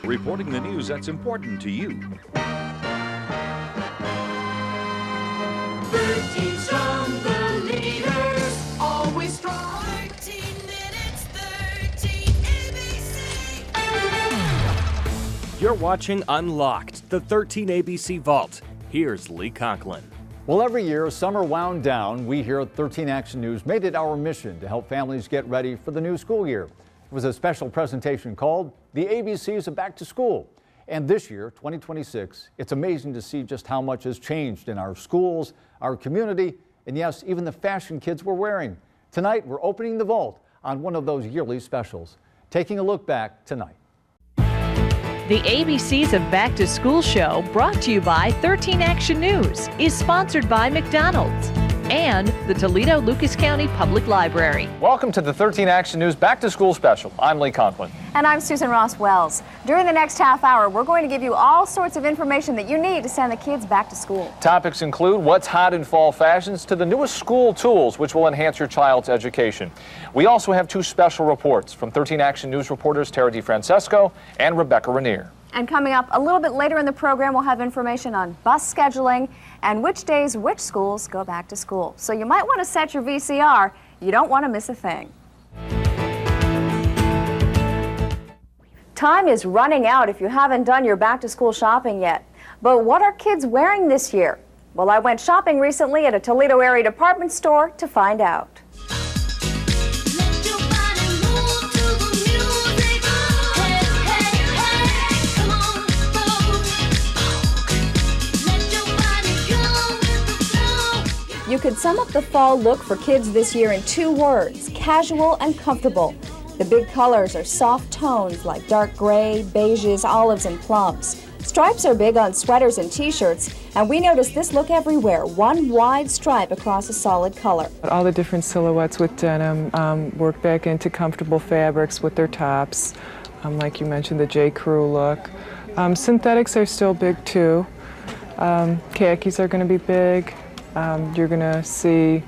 reporting the news that's important to you. 13 strong, the leaders, always strong. 13 minutes, 13 ABC. You're watching Unlocked, the 13 ABC Vault. Here's Lee Conklin. Well, every year, summer wound down, we here at 13 Action News made it our mission to help families get ready for the new school year. It was a special presentation called The ABCs of Back to School. And this year, 2026, it's amazing to see just how much has changed in our schools, our community, and yes, even the fashion kids were wearing. Tonight, we're opening the vault on one of those yearly specials. Taking a look back tonight. The ABCs of Back to School show, brought to you by 13 Action News, is sponsored by McDonald's and the Toledo Lucas County Public Library. Welcome to the 13 Action News Back to School special. I'm Lee Conklin. And I'm Susan Ross Wells. During the next half hour, we're going to give you all sorts of information that you need to send the kids back to school. Topics include what's hot in fall fashions to the newest school tools which will enhance your child's education. We also have two special reports from 13 Action News reporters Tara DeFrancesco and Rebecca Rainier. And coming up a little bit later in the program, we'll have information on bus scheduling and which days which schools go back to school. So you might want to set your VCR. You don't want to miss a thing. Time is running out if you haven't done your back to school shopping yet. But what are kids wearing this year? Well, I went shopping recently at a Toledo area department store to find out. You could sum up the fall look for kids this year in two words: casual and comfortable. The big colors are soft tones like dark gray, beiges, olives, and plums. Stripes are big on sweaters and t-shirts, and we notice this look everywhere, one wide stripe across a solid color. All the different silhouettes with denim work back into comfortable fabrics with their tops, like you mentioned, the J. Crew look. Synthetics are still big too. Khakis are going to be big. You're going to see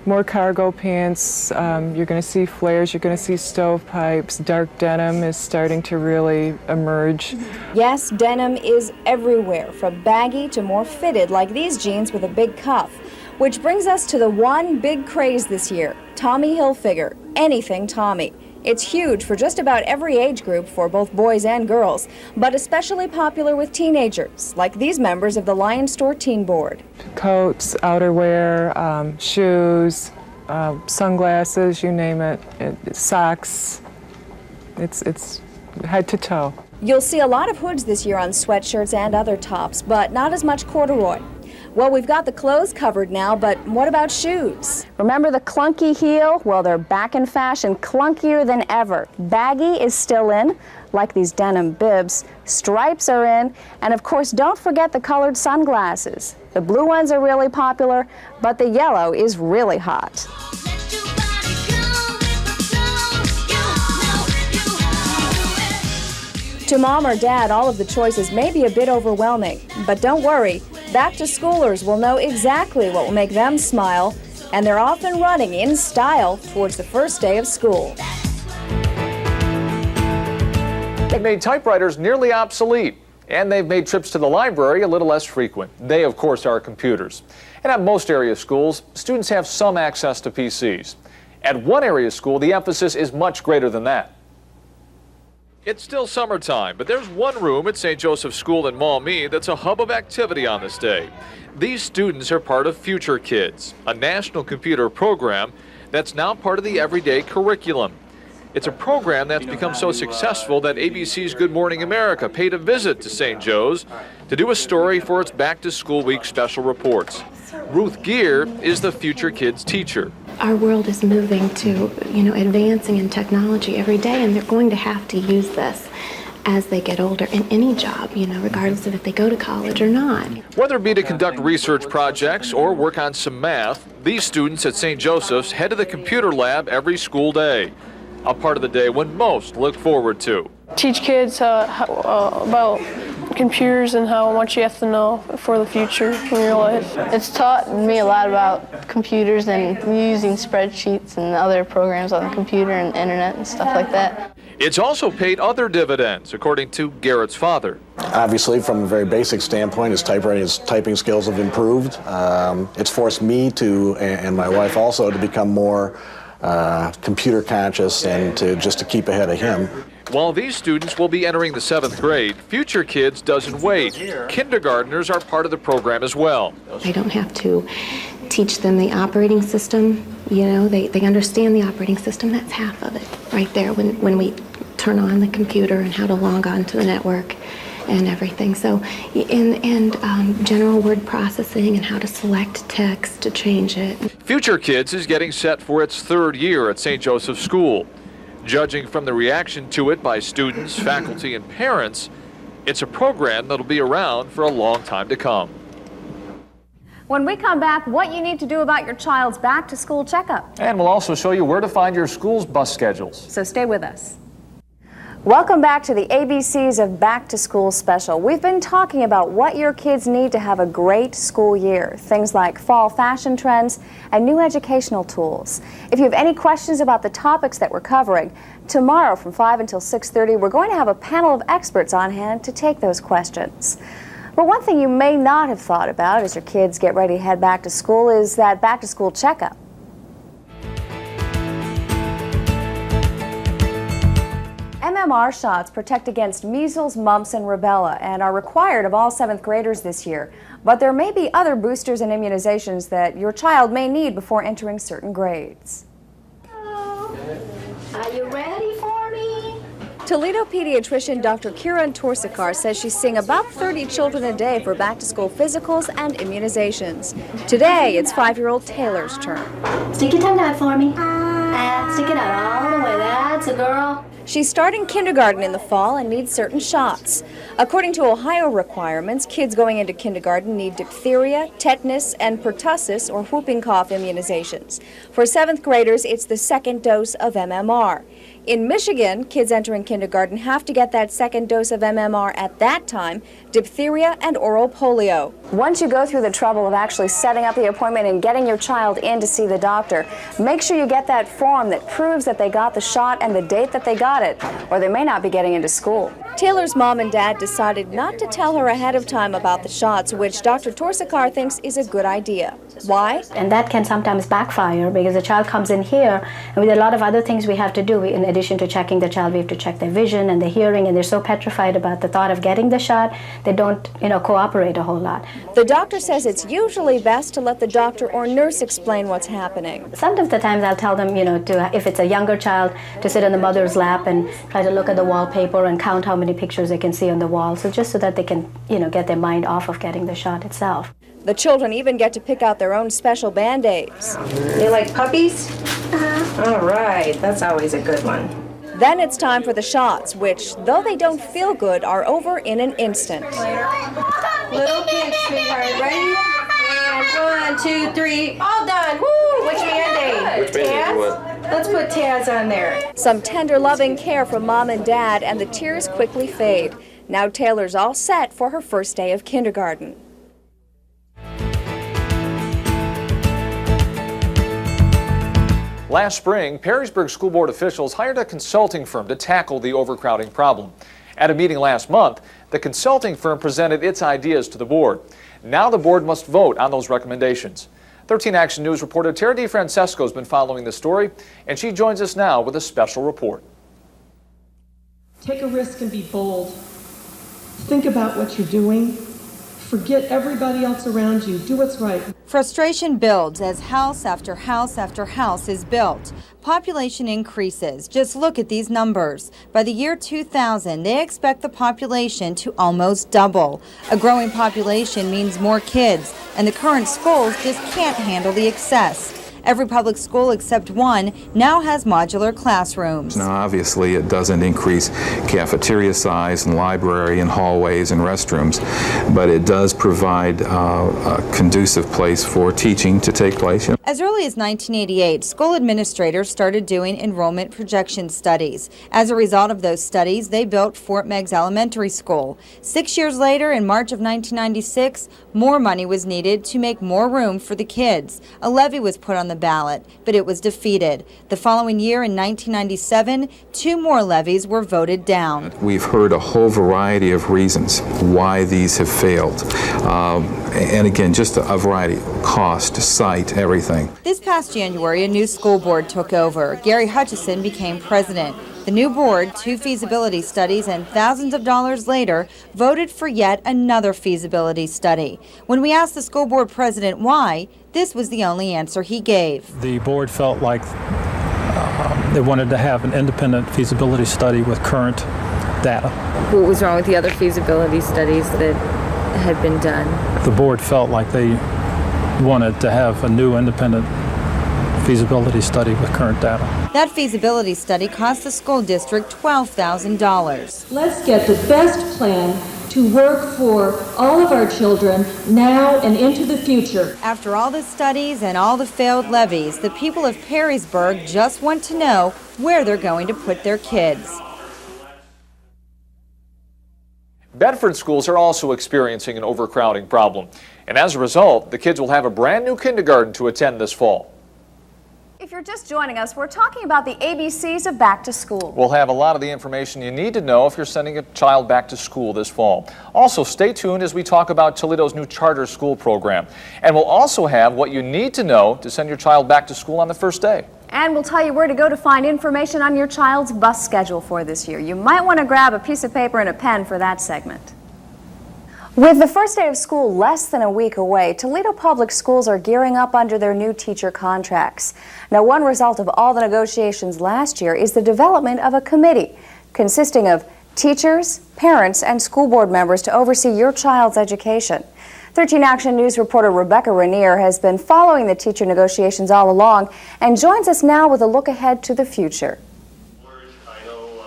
more cargo pants, you're going to see flares, you're going to see stovepipes. Dark denim is starting to really emerge. Yes, denim is everywhere, from baggy to more fitted, like these jeans with a big cuff. Which brings us to the one big craze this year, Tommy Hilfiger, anything Tommy. It's huge for just about every age group for both boys and girls, but especially popular with teenagers, like these members of the Lion Store Teen Board. Coats, outerwear, shoes, sunglasses, you name it, socks. It's head to toe. You'll see a lot of hoods this year on sweatshirts and other tops, but not as much corduroy. Well, we've got the clothes covered now, but what about shoes? Remember the clunky heel? Well, they're back in fashion, clunkier than ever. Baggy is still in, like these denim bibs. Stripes are in, and of course, don't forget the colored sunglasses. The blue ones are really popular, but the yellow is really hot. To mom or dad, all of the choices may be a bit overwhelming, but don't worry. Back to schoolers will know exactly what will make them smile, and they're often running in style towards the first day of school. They've made typewriters nearly obsolete, and they've made trips to the library a little less frequent. They, of course, are computers. And at most area schools, students have some access to PCs. At one area school, the emphasis is much greater than that. It's still summertime, but there's one room at St. Joseph's School in Maumee that's a hub of activity on this day. These students are part of Future Kids, a national computer program that's now part of the everyday curriculum. It's a program that's become so successful that ABC's Good Morning America paid a visit to St. Joe's to do a story for its Back to School Week special reports. Ruth Gear is the Future Kids teacher. Our world is moving to, advancing in technology every day, and they're going to have to use this as they get older in any job, regardless of if they go to college or not. Whether it be to conduct research projects or work on some math, these students at St. Joseph's head to the computer lab every school day, a part of the day when most look forward to. Teach kids about computers and how much you have to know for the future in your life. It's taught me a lot about computers and using spreadsheets and other programs on the computer and the internet and stuff like that. It's also paid other dividends, according to Garrett's father. Obviously, from a very basic standpoint, his typing skills have improved. It's forced me to, and my wife also, to become more computer conscious and to keep ahead of him. While these students will be entering the 7th grade, Future Kids doesn't wait. Kindergartners are part of the program as well. I don't have to teach them the operating system. You know, they understand the operating system. That's half of it right there when we turn on the computer and how to log on to the network and everything. So, and general word processing and how to select text to change it. Future Kids is getting set for its 3rd year at St. Joseph's School. Judging from the reaction to it by students, faculty, and parents, it's a program that'll be around for a long time to come. When we come back, what you need to do about your child's back-to-school checkup. And we'll also show you where to find your school's bus schedules. So stay with us. Welcome back to the ABCs of Back to School special. We've been talking about what your kids need to have a great school year. Things like fall fashion trends and new educational tools. If you have any questions about the topics that we're covering, tomorrow from 5 until 6:30, we're going to have a panel of experts on hand to take those questions. But one thing you may not have thought about as your kids get ready to head back to school is that back to school checkup. MMR shots protect against measles, mumps, and rubella and are required of all 7th graders this year. But there may be other boosters and immunizations that your child may need before entering certain grades. Hello. Are you ready for me? Toledo pediatrician Dr. Kieran Torsakar says she's seeing about 30 children a day for back-to-school physicals and immunizations. Today, it's 5-year-old Taylor's turn. Stick your tongue out for me. Stick it out all the way. That's a girl. She's starting kindergarten in the fall and needs certain shots. According to Ohio requirements, kids going into kindergarten need diphtheria, tetanus, and pertussis, or whooping cough, immunizations. For 7th graders, it's the 2nd dose of MMR. In Michigan, kids entering kindergarten have to get that 2nd dose of MMR at that time, diphtheria and oral polio. Once you go through the trouble of actually setting up the appointment and getting your child in to see the doctor, make sure you get that form that proves that they got the shot and the date that they got it, or they may not be getting into school. Taylor's mom and dad decided not to tell her ahead of time about the shots, which Dr. Torsakar thinks is a good idea. Why? And that can sometimes backfire because the child comes in here and with a lot of other things we have to do. In addition to checking the child, we have to check their vision and their hearing, and they're so petrified about the thought of getting the shot, they don't, cooperate a whole lot. The doctor says it's usually best to let the doctor or nurse explain what's happening. Sometimes the times I'll tell them, if it's a younger child, to sit on the mother's lap and try to look at the wallpaper and count how many pictures they can see on the wall, so just so that they can, get their mind off of getting the shot itself. The children even get to pick out their own special Band-Aids. You like puppies? All right, that's always a good one. Then it's time for the shots, which, though they don't feel good, are over in an instant. Little kids, sweetheart, ready? And 1, 2, 3, all done. Woo! Which Band-Aid? Taz? Let's put Taz on there. Some tender, loving care from mom and dad, and the tears quickly fade. Now Taylor's all set for her first day of kindergarten. Last spring, Perrysburg School Board officials hired a consulting firm to tackle the overcrowding problem. At a meeting last month, the consulting firm presented its ideas to the board. Now the board must vote on those recommendations. 13 Action News reporter Tara DeFrancesco has been following this story, and she joins us now with a special report. Take a risk and be bold. Think about what you're doing. Forget everybody else around you. Do what's right. Frustration builds as house after house after house is built. Population increases. Just look at these numbers. By the year 2000, they expect the population to almost double. A growing population means more kids, and the current schools just can't handle the excess. Every public school except one now has modular classrooms. Now, obviously, it doesn't increase cafeteria size and library and hallways and restrooms, but it does provide a conducive place for teaching to take place. As early as 1988, school administrators started doing enrollment projection studies. As a result of those studies, they built Fort Meigs Elementary School. 6 years later, in March of 1996, more money was needed to make more room for the kids. A levy was put on the ballot, but it was defeated. The following year, in 1997, 2 more levies were voted down. We've heard a whole variety of reasons why these have failed. And again, just a variety: cost, site, everything. This past January, a new school board took over. Gary Hutchison became president. The new board, 2 feasibility studies, and thousands of dollars later, voted for yet another feasibility study. When we asked the school board president why, this was the only answer he gave. The board felt like they wanted to have an independent feasibility study with current data. What was wrong with the other feasibility studies that had been done? The board felt like they wanted to have a new independent feasibility study with current data. That feasibility study cost the school district $12,000. Let's get the best plan to work for all of our children now and into the future. After all the studies and all the failed levies, the people of Perrysburg just want to know where they're going to put their kids. Bedford schools are also experiencing an overcrowding problem, and as a result, the kids will have a brand new kindergarten to attend this fall. If you're just joining us, we're talking about the ABCs of back to school. We'll have a lot of the information you need to know if you're sending a child back to school this fall. Also, stay tuned as we talk about Toledo's new charter school program. And we'll also have what you need to know to send your child back to school on the first day. And we'll tell you where to go to find information on your child's bus schedule for this year. You might want to grab a piece of paper and a pen for that segment. With the first day of school less than a week away, Toledo Public Schools are gearing up under their new teacher contracts. Now, one result of all the negotiations last year is the development of a committee consisting of teachers, parents, and school board members to oversee your child's education. 13 Action News reporter Rebecca Rainier has been following the teacher negotiations all along and joins us now with a look ahead to the future.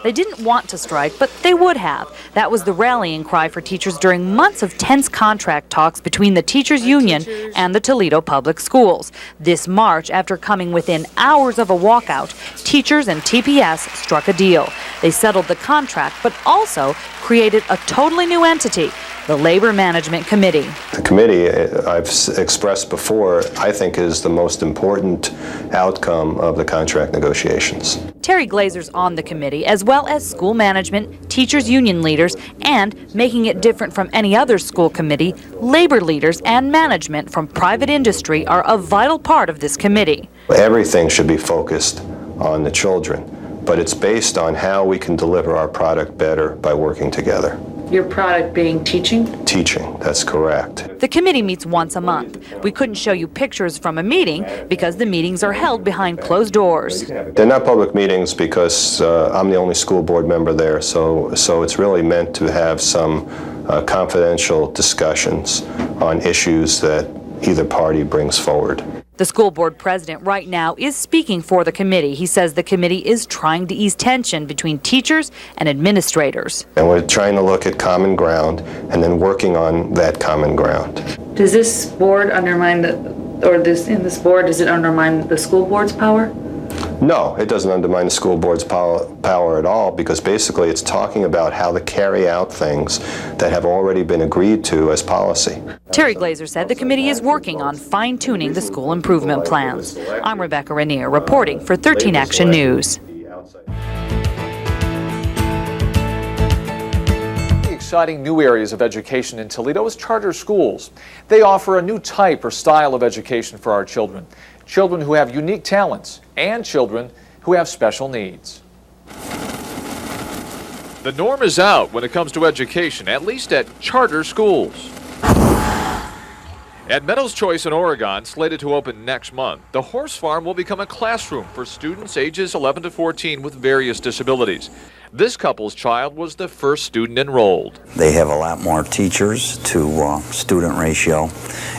They didn't want to strike, but they would have. That was the rallying cry for teachers during months of tense contract talks between the teachers union and the Toledo Public Schools. This March, after coming within hours of a walkout, teachers and TPS struck a deal. They settled the contract, but also created a totally new entity, the Labor Management Committee. The committee, I've expressed before, I think is the most important outcome of the contract negotiations. Terry Glazer's on the committee, as well as school management, teachers union leaders, and, making it different from any other school committee, labor leaders and management from private industry are a vital part of this committee. Everything should be focused on the children, but it's based on how we can deliver our product better by working together. Your product being teaching? Teaching, that's correct. The committee meets once a month. We couldn't show you pictures from a meeting because the meetings are held behind closed doors. They're not public meetings because I'm the only school board member there, so it's really meant to have some confidential discussions on issues that either party brings forward. The school board president right now is speaking for the committee. He says the committee is trying to ease tension between teachers and administrators. And we're trying to look at common ground and then working on that common ground. Does this board undermine in this board, does it undermine the school board's power? No, it doesn't undermine the school board's power at all, because basically it's talking about how to carry out things that have already been agreed to as policy. Terry Glazer said the committee is working on fine-tuning the school improvement plans. I'm Rebecca Rainier reporting for 13 Action News. Exciting new areas of education in Toledo is charter schools. They offer a new type or style of education for our children. Children who have unique talents and children who have special needs. The norm is out when it comes to education, at least at charter schools. At Meadows Choice in Oregon, slated to open next month, the horse farm will become a classroom for students ages 11 to 14 with various disabilities. This couple's child was the first student enrolled. They have a lot more teachers to student ratio,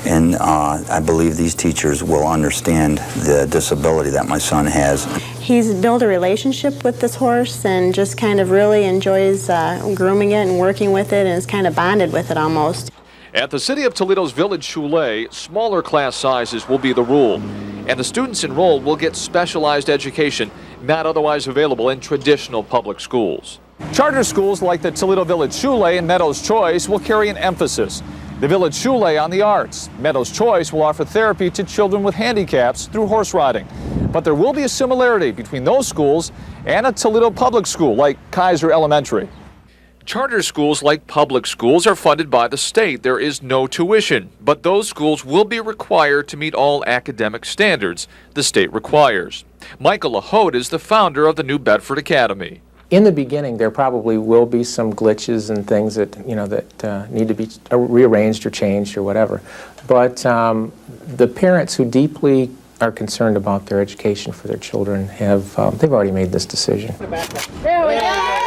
and I believe these teachers will understand the disability that my son has. He's built a relationship with this horse and just kind of really enjoys grooming it and working with it, and is kind of bonded with it almost. At the City of Toledo's Village Choulet, smaller class sizes will be the rule, and the students enrolled will get specialized education not otherwise available in traditional public schools. Charter schools like the Toledo Village Choulet and Meadows Choice will carry an emphasis. The Village Choulet on the arts. Meadows Choice will offer therapy to children with handicaps through horse riding. But there will be a similarity between those schools and a Toledo public school like Kaiser Elementary. Charter schools, like public schools, are funded by the state. There is no tuition, but those schools will be required to meet all academic standards the state requires. Michael LaHote is the founder of the New Bedford Academy. In the beginning, there probably will be some glitches and things that need to be rearranged or changed or whatever. But the parents who deeply are concerned about their education for their children they've already made this decision. There we go.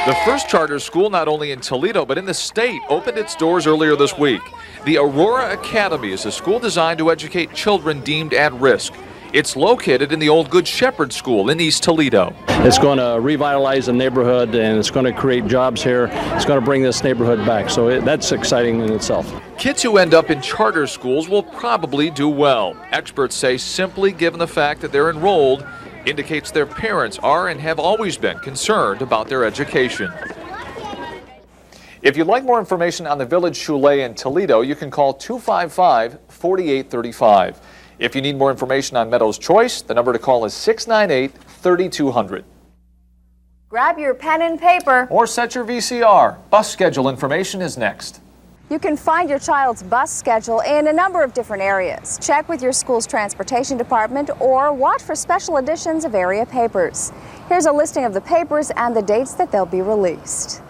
The first charter school, not only in Toledo but in the state, opened its doors earlier this week. The Aurora Academy is a school designed to educate children deemed at risk. It's located in the old Good Shepherd School in East Toledo. It's going to revitalize the neighborhood, and it's going to create jobs here. It's going to bring this neighborhood back, so that's exciting in itself. Kids who end up in charter schools will probably do well. Experts say simply given the fact that they're enrolled indicates their parents are and have always been concerned about their education. If you'd like more information on the Village Choulet in Toledo, you can call 255-4835. If you need more information on Meadows Choice, the number to call is 698-3200. Grab your pen and paper. Or set your VCR. Bus schedule information is next. You can find your child's bus schedule in a number of different areas. Check with your school's transportation department or watch for special editions of area papers. Here's a listing of the papers and the dates that they'll be released.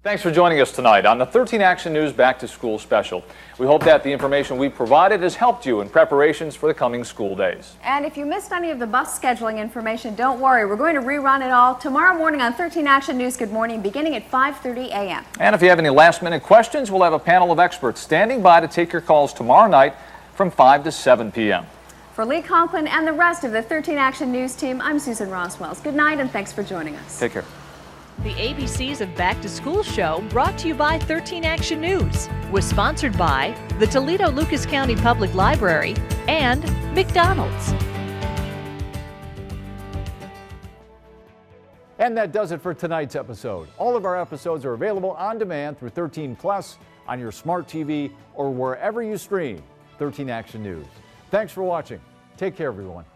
Thanks for joining us tonight on the 13 Action News Back to School Special. We hope that the information we provided has helped you in preparations for the coming school days. And if you missed any of the bus scheduling information, don't worry. We're going to rerun it all tomorrow morning on 13 Action News Good Morning beginning at 5:30 a.m. And if you have any last-minute questions, we'll have a panel of experts standing by to take your calls tomorrow night from 5 to 7 p.m. For Lee Conklin and the rest of the 13 Action News team, I'm Susan Roswells. Good night and thanks for joining us. Take care. The ABCs of Back to School show brought to you by 13 Action News was sponsored by the Toledo Lucas County Public Library and McDonald's. And that does it for tonight's episode. All of our episodes are available on demand through 13 Plus on your smart TV or wherever you stream 13 Action News. Thanks for watching. Take care, everyone.